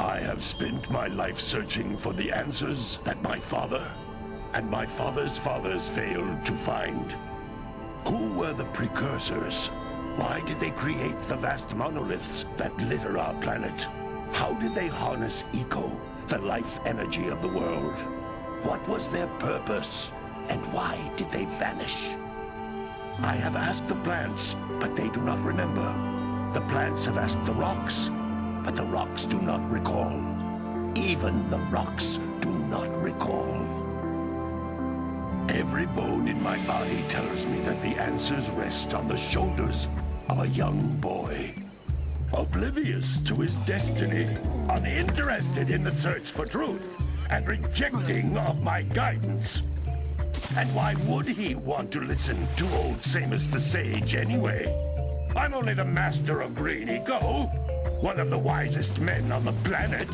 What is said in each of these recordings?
I have spent my life searching for the answers that my father and my father's fathers failed to find. Who were the precursors? Why did they create the vast monoliths that litter our planet? How did they harness eco, the life energy of the world? What was their purpose? And why did they vanish? I have asked the plants, but they do not remember. The plants have asked the rocks, but the rocks do not recall. Even the rocks do not recall. Every bone in my body tells me that the answers rest on the shoulders of a young boy. Oblivious to his destiny, uninterested in the search for truth, and rejecting of my guidance. And why would he want to listen to old Samus the Sage anyway? I'm only the master of green eco, one of the wisest men on the planet.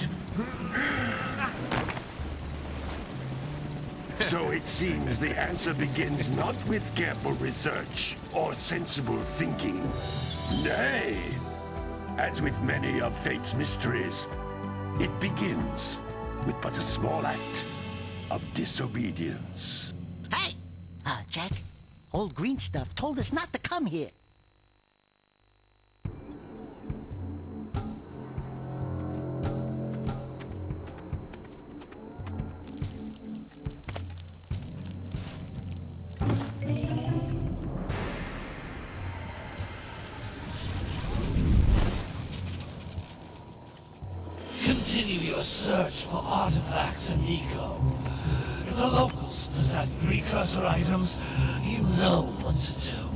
So it seems the answer begins not with careful research or sensible thinking. Nay, as with many of fate's mysteries, it begins with but a small act of disobedience. Hey! Jack, old green stuff told us not to come here. Continue your search for artifacts and eco. If the locals possess precursor items, you know what to do.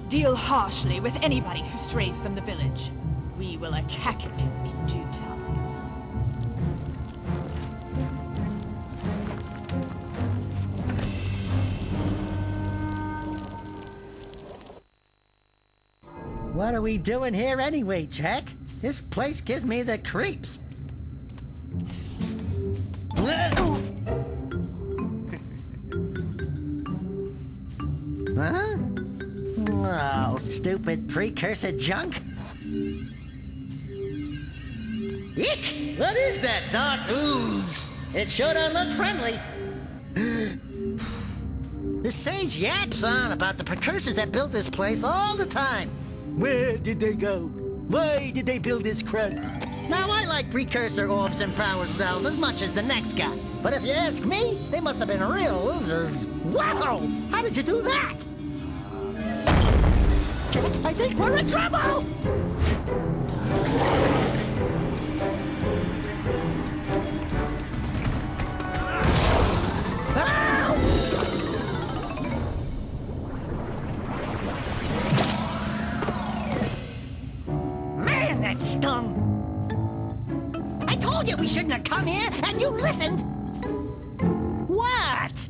Deal harshly with anybody who strays from the village. We will attack it in due time. What are we doing here anyway, Jack? This place gives me the creeps. Huh? Oh, stupid precursor junk. Eek! What is that dark ooze? It sure don't look friendly. The sage yaps on about the precursors that built this place all the time. Where did they go? Why did they build this crud? Now, I like precursor orbs and power cells as much as the next guy. But if you ask me, they must have been real losers. Wow! How did you do that? Jack, I think we're in trouble! Man, that stung! I told you we shouldn't have come here, and you listened! What?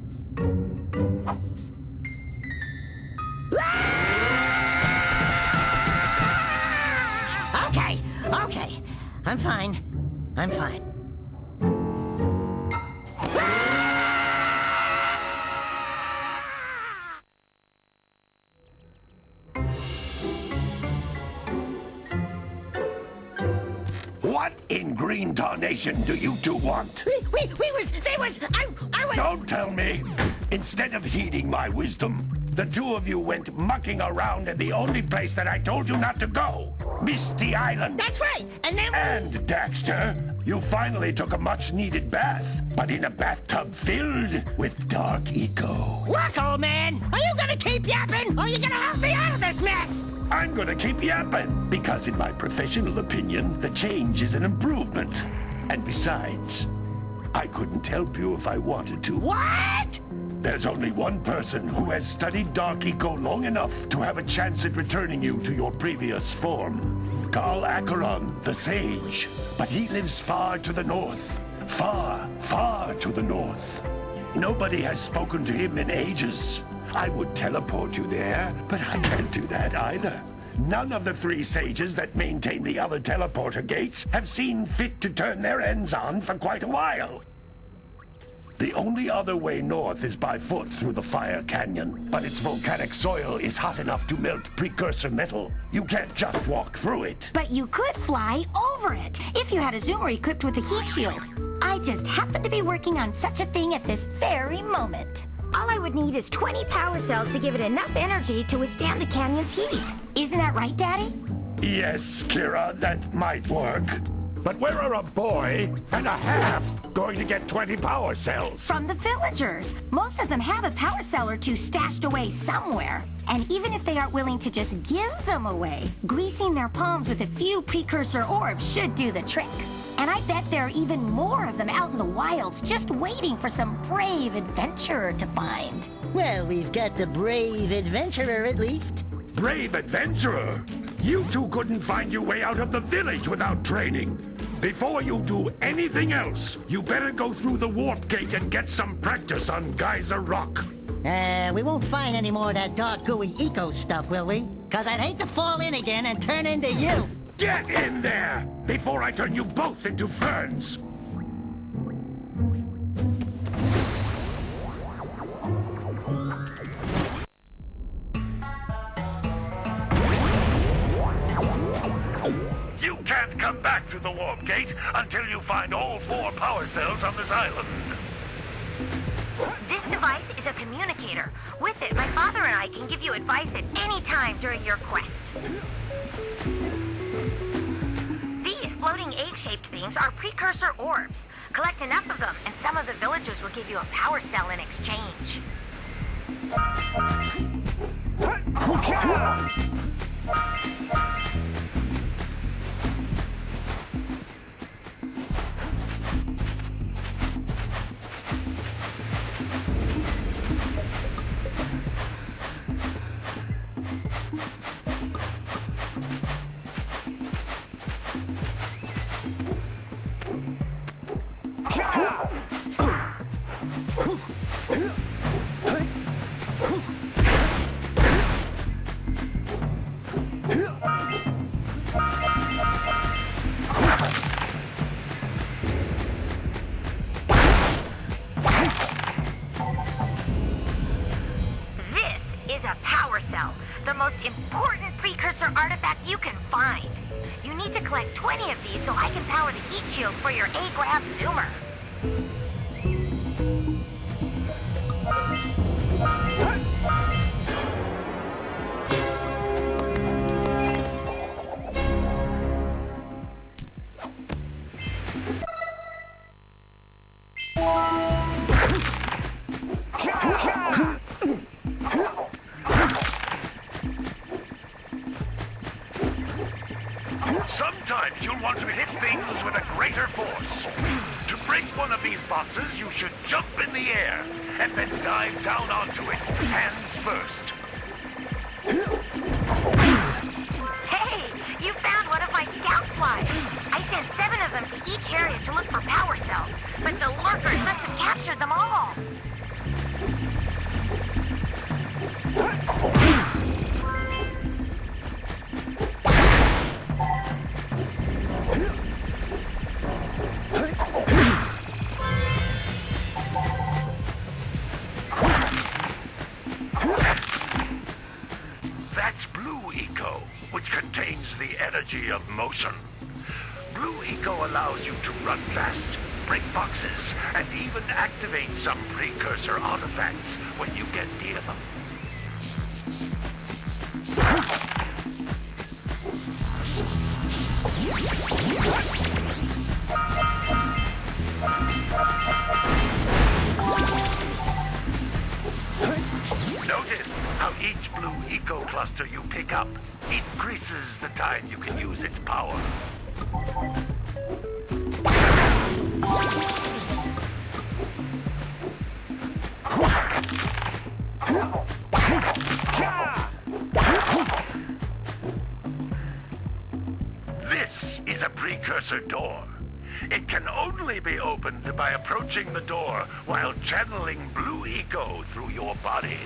Okay. I'm fine. What in green tarnation do you two want? I was... Don't tell me! Instead of heeding my wisdom, the two of you went mucking around in the only place that I told you not to go. Misty Island. That's right, and then... And, Daxter, you finally took a much-needed bath, but in a bathtub filled with dark eco. Look, old man, are you gonna keep yapping, or are you gonna help me out of this mess? I'm gonna keep yapping, because in my professional opinion, the change is an improvement. And besides, I couldn't help you if I wanted to. What? There's only one person who has studied Dark Eco long enough to have a chance at returning you to your previous form. Carl Acheron, the Sage. But he lives far to the north. Far, far to the north. Nobody has spoken to him in ages. I would teleport you there, but I can't do that either. None of the three sages that maintain the other teleporter gates have seen fit to turn their ends on for quite a while. The only other way north is by foot through the Fire Canyon, but its volcanic soil is hot enough to melt precursor metal. You can't just walk through it. But you could fly over it if you had a zoomer equipped with a heat shield. I just happen to be working on such a thing at this very moment. All I would need is 20 power cells to give it enough energy to withstand the canyon's heat. Isn't that right, Daddy? Yes, Kira, that might work. But where are a boy and a half going to get 20 power cells? From the villagers. Most of them have a power cell or two stashed away somewhere. And even if they aren't willing to just give them away, greasing their palms with a few precursor orbs should do the trick. And I bet there are even more of them out in the wilds just waiting for some brave adventurer to find. Well, we've got the brave adventurer at least. Brave adventurer? You two couldn't find your way out of the village without training. Before you do anything else, you better go through the warp gate and get some practice on Geyser Rock. We won't find any more of that dark gooey eco stuff, will we? 'Cause I'd hate to fall in again and turn into you. Get in there before I turn you both into ferns. You can't come back through the warp gate until you find all 4 power cells on this island. This device is a communicator. With it, my father and I can give you advice at any time during your quest. These floating egg-shaped things are precursor orbs. Collect enough of them, and some of the villagers will give you a power cell in exchange. The most important precursor artifact you can find. You need to collect 20 of these so I can power the heat shield for your A-Grab zoomer. Sometimes you'll want to hit things with a greater force. To break one of these boxes, you should jump in the air and then dive down onto it, hands first. Hey, you found one of my scout flies. I sent 7 of them to each area to look for power cells, but the lurkers must have captured them all. That's Blue Eco, which contains the energy of motion. Blue Eco allows you to run fast, break boxes, and even activate some precursor artifacts when you get near them. Notice how each Blue Eco cluster you pick up increases the time you can use its power. This is a precursor door. It can only be opened by approaching the door while channeling Blue Eco through your body.